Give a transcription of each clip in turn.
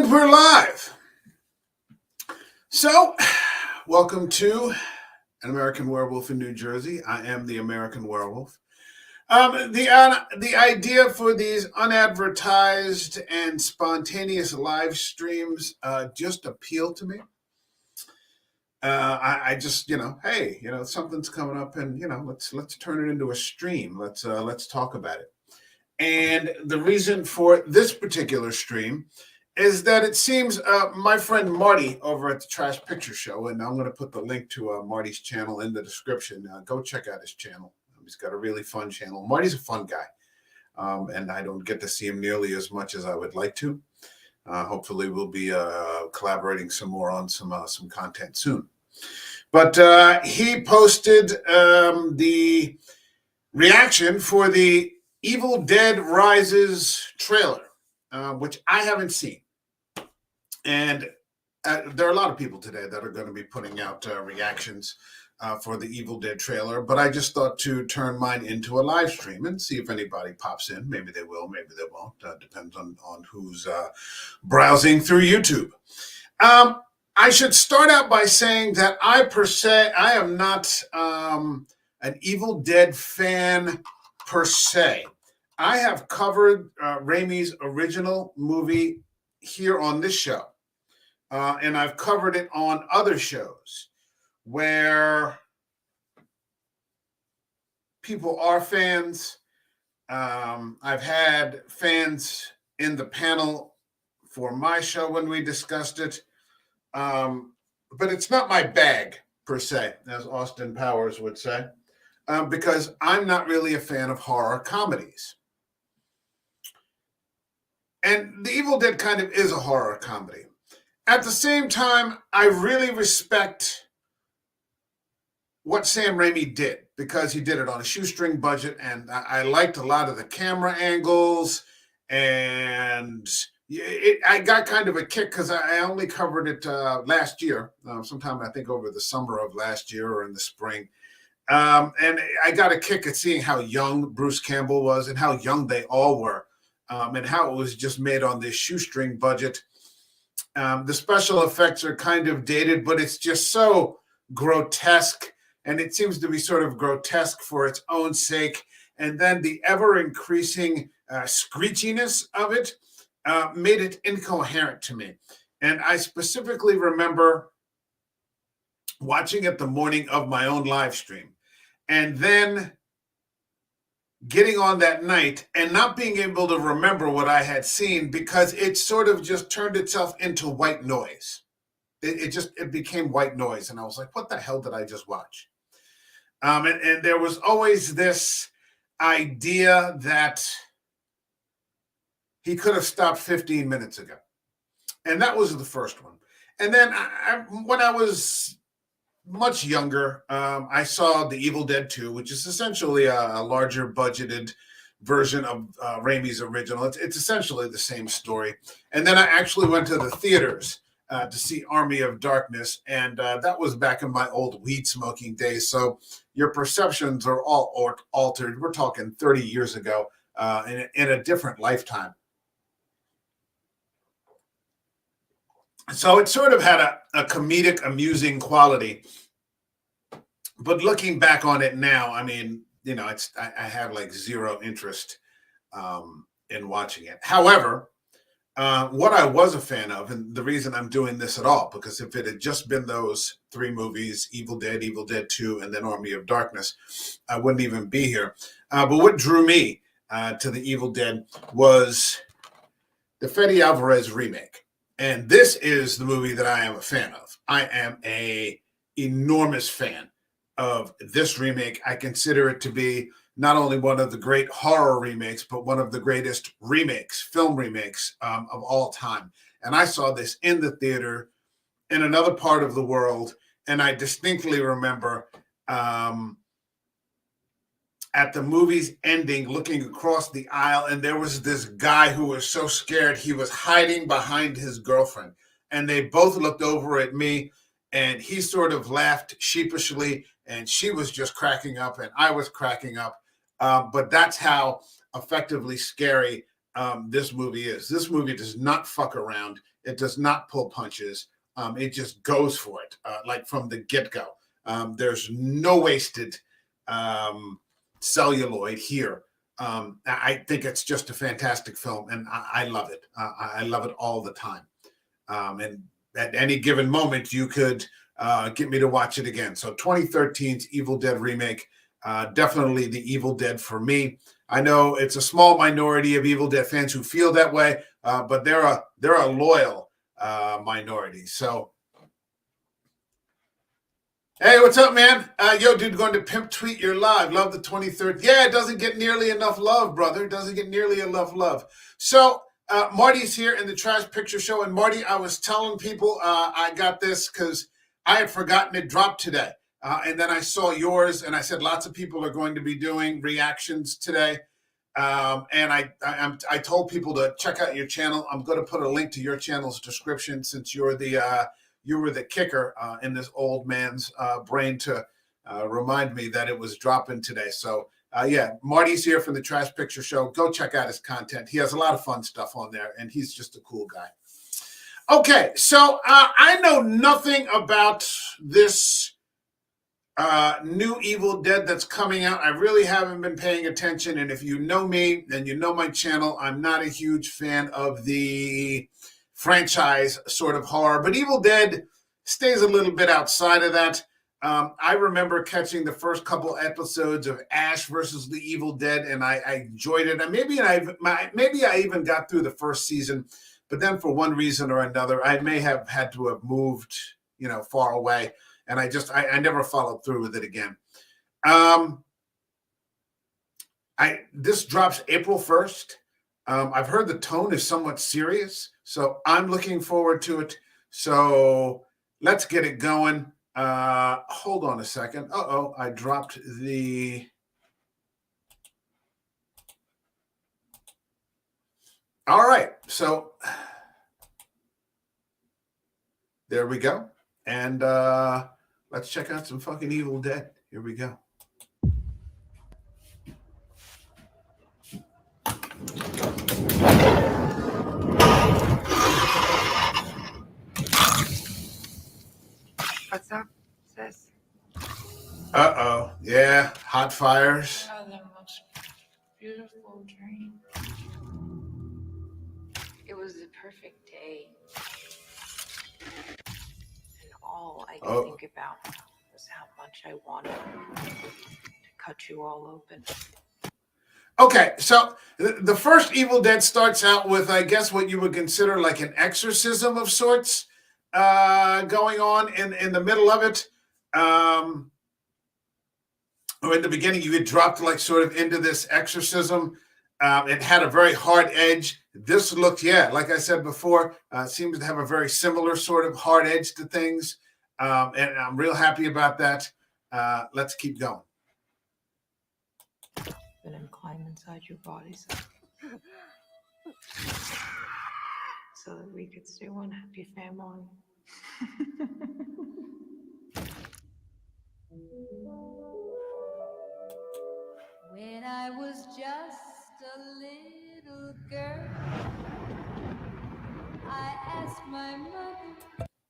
And we're live. So, welcome to An American Werewolf in New Jersey. I am the American Werewolf. The idea for these unadvertised and spontaneous live streams just appealed to me. I just, hey, something's coming up, and let's turn it into a stream. Let's talk about it. And the reason for this particular stream is that it seems my friend Marty over at the Trash Picture Show, and I'm going to put the link to Marty's channel in the description. Go check out his channel. He's got a really fun channel. Marty's a fun guy, and I don't get to see him nearly as much as I would like to. Hopefully, we'll be collaborating some more on some content soon. But he posted the reaction for the Evil Dead Rises trailer, which I haven't seen. And there are a lot of people today that are going to be putting out reactions for the Evil Dead trailer, but I just thought to turn mine into a live stream and see if anybody pops in. Maybe they will, maybe they won't. Depends on who's browsing through YouTube. I should start out by saying that I am not an Evil Dead fan per se. I have covered Raimi's original movie here on this show, and I've covered it on other shows where people are fans. I've had fans in the panel for my show when we discussed it, but it's not my bag per se, as Austin Powers would say. Because I'm not really a fan of horror comedies. And The Evil Dead kind of is a horror comedy. At the same time, I really respect what Sam Raimi did, because he did it on a shoestring budget, and I liked a lot of the camera angles, and I got kind of a kick because I only covered it last year, sometime I think over the summer of last year or in the spring. And I got a kick at seeing how young Bruce Campbell was and how young they all were, and how it was just made on this shoestring budget. The special effects are kind of dated, but it's just so grotesque, and it seems to be sort of grotesque for its own sake. And then the ever-increasing screechiness of it made it incoherent to me. And I specifically remember watching it the morning of my own live stream, and then getting on that night and not being able to remember what I had seen, because it sort of just turned itself into white noise. It became white noise, and I was like, what the hell did I just watch? And there was always this idea that he could have stopped 15 minutes ago. And that was the first one. And then when I was much younger, I saw The Evil Dead 2, which is essentially a larger budgeted version of Raimi's original. It's essentially the same story. And then I actually went to the theaters to see Army of Darkness, and that was back in my old weed smoking days. So your perceptions are all altered. We're talking 30 years ago in a different lifetime. So it sort of had a comedic, amusing quality. But looking back on it now, I mean, I have like zero interest in watching it. However, what I was a fan of, and the reason I'm doing this at all, because if it had just been those three movies, Evil Dead 2, and then Army of Darkness, I wouldn't even be here. But what drew me to The Evil Dead was the Fede Alvarez remake. And this is the movie that I am a fan of. I am an enormous fan of this remake. I consider it to be not only one of the great horror remakes, but one of the greatest film remakes of all time. And I saw this in the theater in another part of the world. And I distinctly remember at the movie's ending, looking across the aisle, and there was this guy who was so scared he was hiding behind his girlfriend. And they both looked over at me, and he sort of laughed sheepishly, and she was just cracking up, and I was cracking up. But that's how effectively scary this movie is. This movie does not fuck around. It does not pull punches. It just goes for it, like from the get-go. There's no wasted celluloid here. I think it's just a fantastic film, and I love it. I love it all the time. And at any given moment, you could get me to watch it again. So 2013's Evil Dead remake, definitely the Evil Dead for me. I know it's a small minority of Evil Dead fans who feel that way, but they're a loyal minority. So, hey, what's up, man? Yo, dude, going to pimp tweet your live. Love the 23rd. Yeah, it doesn't get nearly enough love, brother. It doesn't get nearly enough love. So, Marty's here in the Trash Picture Show. And Marty, I was telling people I got this because I had forgotten it dropped today. And then I saw yours, and I said lots of people are going to be doing reactions today. And I told people to check out your channel. I'm going to put a link to your channel's description since you were the kicker in this old man's brain to remind me that it was dropping today. So yeah, Marty's here from the Trash Picture Show. Go check out his content. He has a lot of fun stuff on there, and he's just a cool guy. Okay, so I know nothing about this new Evil Dead that's coming out. I really haven't been paying attention, and if you know me and you know my channel, I'm not a huge fan of the franchise sort of horror, but Evil Dead stays a little bit outside of that. I remember catching the first couple episodes of Ash versus the Evil Dead, and I enjoyed it. And maybe I even got through the first season, but then for one reason or another, I may have had to have moved, far away. And I never followed through with it again. This drops April 1st. I've heard the tone is somewhat serious, so I'm looking forward to it. So let's get it going. Hold on a second. I dropped the... All right, so there we go. And let's check out some fucking Evil Dead. Here we go. What's up, sis? Uh-oh. Yeah, hot fires. Oh, the most beautiful dream. It was the perfect day. And all I could think about was how much I wanted to cut you all open. Okay, so the first Evil Dead starts out with, I guess, what you would consider like an exorcism of sorts going on in the middle of it. Or in the beginning, you get dropped like sort of into this exorcism. It had a very hard edge. This looked, like I said before, seems to have a very similar sort of hard edge to things. And I'm real happy about that. Let's keep going. Let him climb inside your body so that we could stay one happy family. When I was just a little girl, I asked my mother.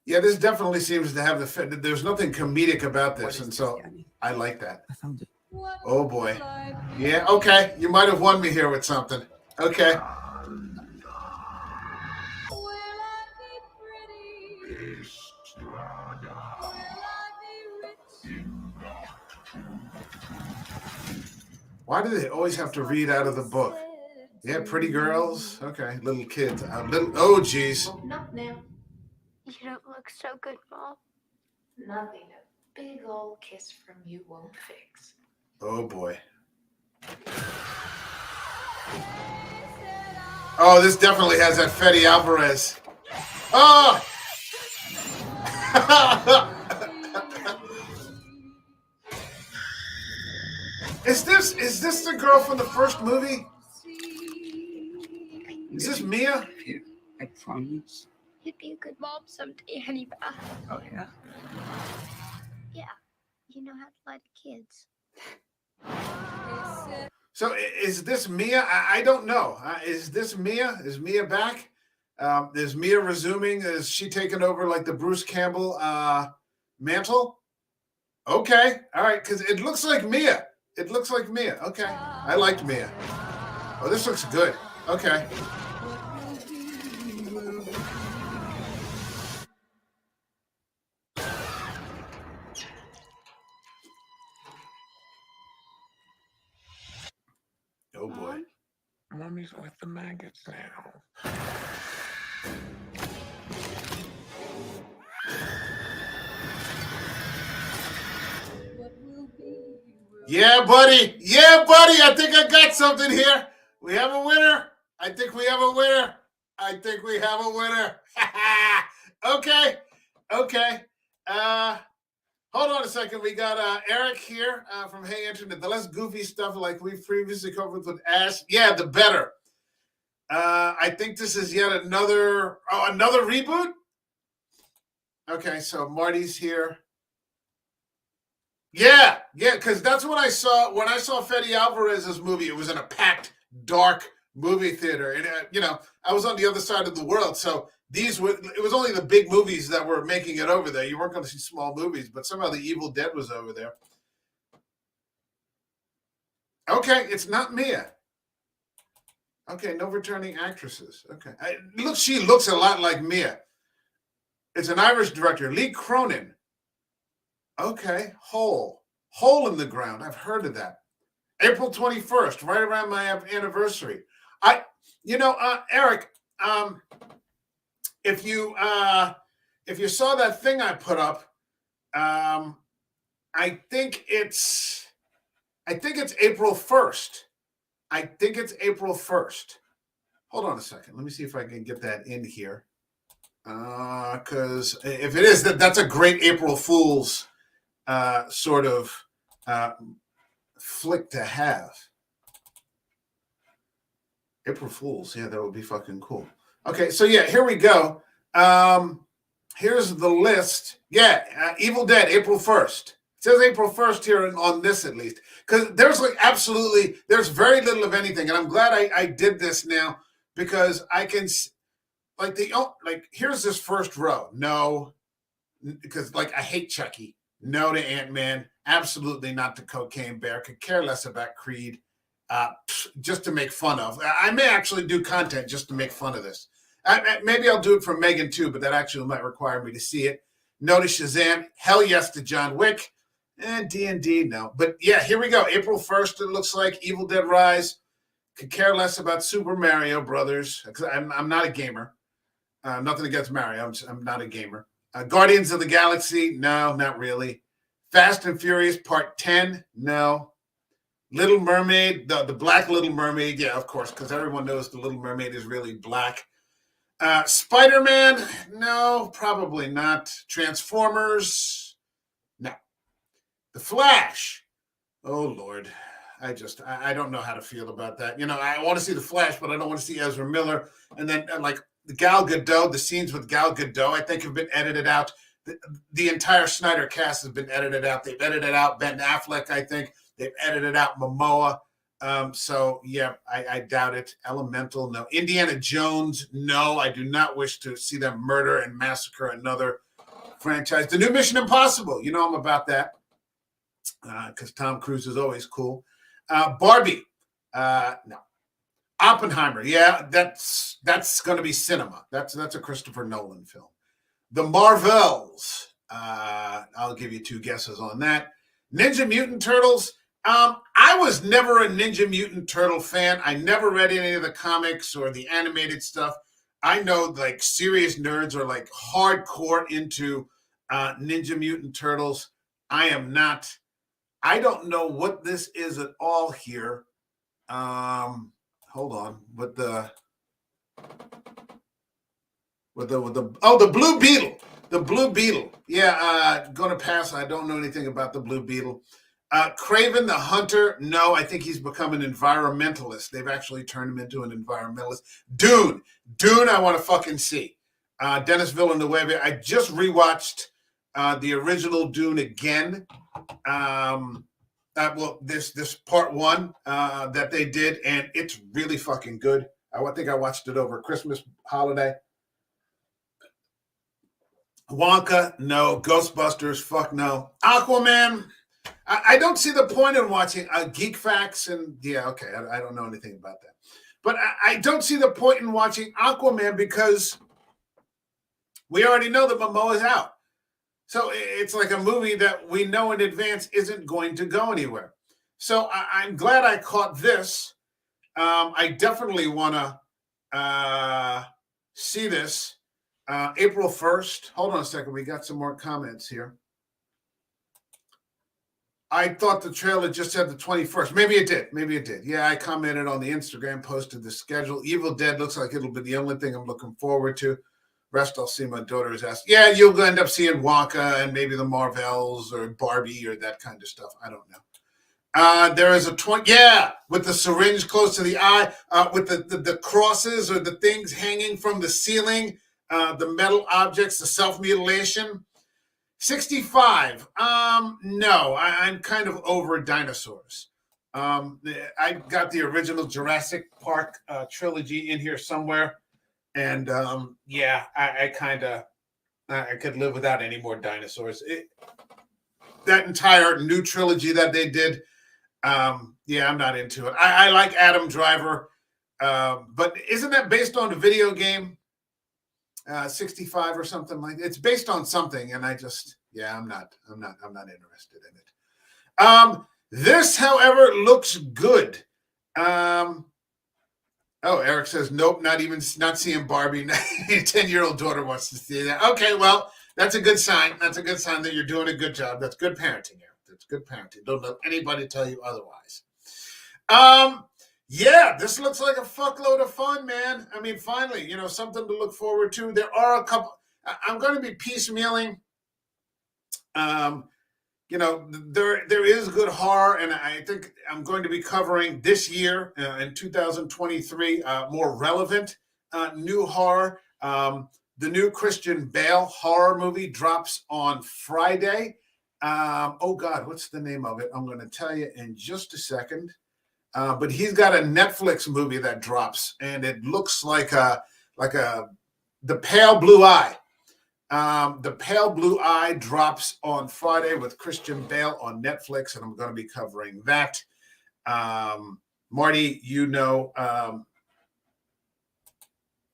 Yeah, this definitely seems to have the fit. There's nothing comedic about this, and so I like that. I found it. Oh boy. Yeah, okay. You might have won me here with something. Okay. Will I be pretty? Will I be rich? Why do they always have to read out of the book? Yeah, pretty girls. Okay, little kids. Oh, geez. Not now. You don't look so good, Mom. Nothing a big old kiss from you won't fix. Oh, boy. Oh, this definitely has that Fede Alvarez. Oh! Is this the girl from the first movie? Is this Mia? I promise. You'd be a good mom someday, honey. Oh, yeah? Yeah, you know how to lie to kids. So is this Mia? I don't know. Is this Mia? Is Mia back? Is Mia resuming? Is she taking over like the Bruce Campbell mantle? Okay. All right. Because it looks like Mia. It looks like Mia. Okay. I liked Mia. Oh, this looks good. Okay. Oh, boy. Mommy's with the maggots now. Yeah, buddy. Yeah, buddy. I think I got something here. We have a winner. I think we have a winner. I think we have a winner. Okay. Okay. Hold on a second. We got Eric here from Hey Internet. The less goofy stuff like we've previously covered with Ash. Yeah, the better. I think this is yet another reboot. Okay, so Marty's here. Yeah, because that's what I saw when I saw Fede Alvarez's movie. It was in a packed, dark movie theater, and I was on the other side of the world, so it was only the big movies that were making it over there. You weren't going to see small movies, but somehow The Evil Dead was over there. Okay, it's not Mia. Okay, no returning actresses. Okay, she looks a lot like Mia. It's an Irish director, Lee Cronin. Okay, Hole in the Ground. I've heard of that. April 21st, right around my anniversary. Eric, if you saw that thing I put up, I think it's April 1st. I think it's April 1st. Hold on a second. Let me see if I can get that in here. Because if it is, that's a great April Fool's sort of flick to have. April Fools, yeah, that would be fucking cool. Okay, so yeah, here we go. Here's the list. Yeah, Evil Dead, April 1st. It says April 1st here on this at least. Because there's there's very little of anything. And I'm glad I did this now because I can, here's this first row. No, because I hate Chucky. No to Ant-Man. Absolutely not to Cocaine Bear. Could care less about Creed. Just to make fun of. I may actually do content just to make fun of this. Maybe I'll do it for Megan too, but that actually might require me to see it. No to Shazam. Hell yes to John Wick. And D&D, no. But yeah, here we go. April 1st, it looks like Evil Dead Rise. Could care less about Super Mario Brothers. Because I'm not a gamer. Nothing against Mario. I'm not a gamer. Guardians of the Galaxy, no, not really. Fast and Furious Part 10, no. Little Mermaid, the Black Little Mermaid, yeah, of course, because everyone knows the Little Mermaid is really black. Spider-Man, no, probably not. Transformers, no. The Flash, oh, Lord. I don't know how to feel about that. I want to see The Flash, but I don't want to see Ezra Miller. And then, the Gal Gadot, the scenes with Gal Gadot, I think have been edited out. The entire Snyder cast has been edited out. They've edited out Ben Affleck, I think. They've edited out Momoa. So, yeah, I doubt it. Elemental, no. Indiana Jones, no. I do not wish to see them murder and massacre another franchise. The new Mission Impossible, I'm about that because Tom Cruise is always cool. Barbie, no. Oppenheimer, yeah, that's going to be cinema. That's a Christopher Nolan film. The Marvels, I'll give you two guesses on that. Ninja Mutant Turtles, I was never a Ninja Mutant Turtle fan. I never read any of the comics or the animated stuff. I know serious nerds are hardcore into Ninja Mutant Turtles. I am not. I don't know what this is at all here. Hold on. The Blue Beetle. The Blue Beetle. Yeah, gonna pass. I don't know anything about the Blue Beetle. Craven the Hunter. No, I think he's become an environmentalist. They've actually turned him into an environmentalist. Dune, I want to fucking see. Dennis Villeneuve. I just rewatched the original Dune again. well, this part one that they did, and it's really fucking good. I think I watched it over Christmas holiday. Wonka, no. Ghostbusters, fuck no. Aquaman, I don't see the point in watching Geek Facts, and yeah, okay, I don't know anything about that. But I don't see the point in watching Aquaman because we already know that Momoa is out. So it's like a movie that we know in advance isn't going to go anywhere. So I'm glad I caught this. I definitely want to see this. April 1st. Hold on a second. We got some more comments here. I thought the trailer just said the 21st. Maybe it did. Maybe it did. Yeah, I commented on the Instagram, posted the schedule. Evil Dead looks like it'll be the only thing I'm looking forward to. Rest I'll see. My daughter is asking. Yeah, you'll end up seeing Wonka and maybe the Marvels or Barbie or that kind of stuff. I don't know. There is a 20. Yeah, with the syringe close to the eye, with the crosses or the things hanging from the ceiling, the metal objects, the self-mutilation. 65. No, I'm kind of over dinosaurs. I got the original Jurassic Park trilogy in here somewhere. And yeah, I could live without any more dinosaurs. That entire new trilogy that they did, yeah, I'm not into it. I like Adam Driver, but isn't that based on a video game? 65 or something like that. It's based on something, and I just, yeah, I'm not interested in it. This, however, looks good. Oh, Eric says, nope, not seeing Barbie. 10-year-old daughter wants to see that. Okay, well, that's a good sign. That's a good sign that you're doing a good job. That's good parenting, Eric. That's good parenting. Don't let anybody tell you otherwise. Yeah, this looks like a fuckload of fun, man. I mean, finally, something to look forward to. There are a couple. I'm going to be piecemealing. There is good horror, and I think I'm going to be covering this year in 2023 more relevant new horror. The new Christian Bale horror movie drops on Friday. Oh God, what's the name of it? I'm going to tell you in just a second. But he's got a Netflix movie that drops, and it looks like The Pale Blue Eye. The Pale Blue Eye drops on Friday with Christian Bale on Netflix, and I'm going to be covering that. Marty,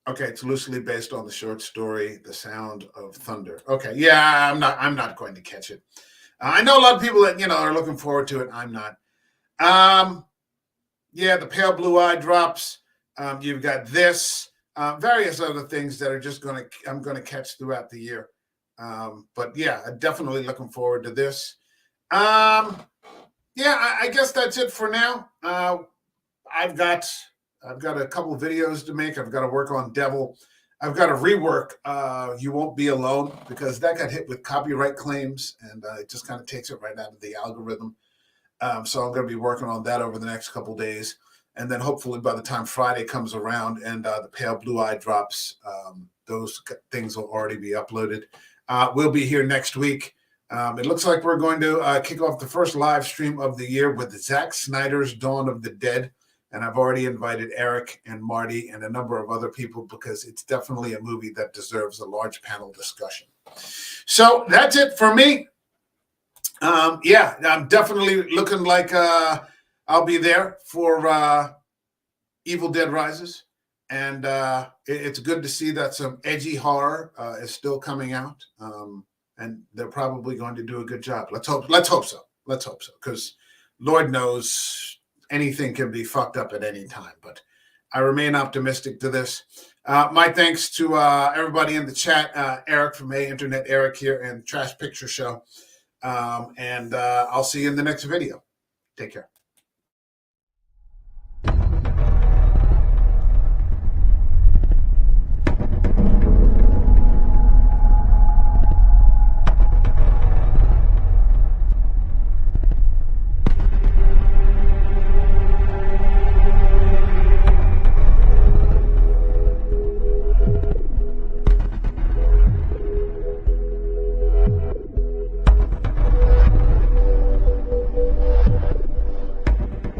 okay, it's loosely based on the short story The Sound of Thunder. Okay, yeah, I'm not going to catch it. I know a lot of people that are looking forward to it. I'm not. Yeah, The Pale Blue Eye drops. You've got this, various other things that are I'm going to catch throughout the year. But yeah, I'm definitely looking forward to this. Yeah, I guess that's it for now. I've got a couple of videos to make. I've got to work on Devil. I've got to rework You Won't Be Alone because that got hit with copyright claims, and it just kind of takes it right out of the algorithm. So I'm going to be working on that over the next couple of days. And then hopefully by the time Friday comes around and The Pale Blue Eye drops, those things will already be uploaded. We'll be here next week. It looks like we're going to kick off the first live stream of the year with Zack Snyder's Dawn of the Dead. And I've already invited Eric and Marty and a number of other people because it's definitely a movie that deserves a large panel discussion. So that's it for me. Yeah, I'm definitely looking like I'll be there for Evil Dead Rises. And it's good to see that some edgy horror is still coming out. And they're probably going to do a good job. Let's hope so. Let's hope so. Because Lord knows anything can be fucked up at any time. But I remain optimistic to this. My thanks to everybody in the chat. Eric from Internet Eric here and Trash Picture Show. And I'll see you in the next video. Take care.